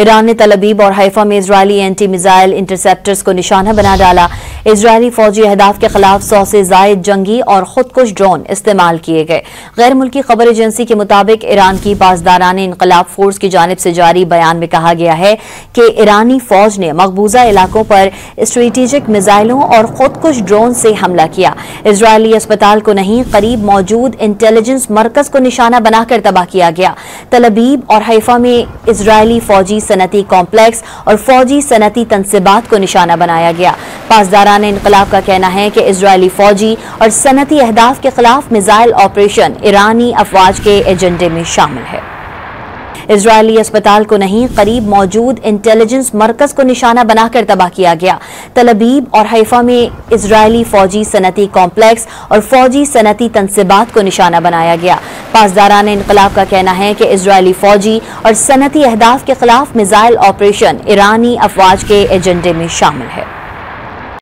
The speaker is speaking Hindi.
ईरान ने तल अबीब और हैफा में इजरायली एंटी मिसाइल इंटरसेप्टर्स को निशाना बना डाला। इजरायली फौजी अहदाफ के खिलाफ 100 से जायद जंगी और खुदकुश ड्रोन इस्तेमाल किए गए। गैर मुल्की खबर एजेंसी के मुताबिक ईरान की पासदारान इनकलाब फोर्स की जानिब से जारी बयान में कहा गया है कि ईरानी फौज ने मकबूजा इलाकों पर स्ट्रेटेजिक मिसाइलों और खुदकुश ड्रोन से हमला किया। इजरायली अस्पताल को नहीं, करीब मौजूद इंटेलिजेंस मरकज को निशाना बनाकर तबाह किया गया। तल अबीब और हैफा में इजरायली फौजी सनती कॉम्प्लेक्स और फौजी सनती तनसीबात को निशाना बनाया गया। पासदारान इनकलाब का कहना है कि इजरायली फौजी और सनती अहदाफ के खिलाफ मिसाइल ऑपरेशन ईरानी अफवाज के एजेंडे में शामिल है। इजरायली अस्पताल को नहीं, करीब मौजूद इंटेलिजेंस मरकज को निशाना बनाकर तबाह किया गया। तल अबीब और हैफा में इजरायली फौजी सनती कॉम्प्लेक्स और फौजी सनती तनसीबात को निशाना बनाया गया। पासदारान इनकलाब का कहना है कि इजरायली फौजी और सनती अहदाफ के खिलाफ मिसाइल ऑपरेशन ईरानी अफवाज के एजेंडे में शामिल है।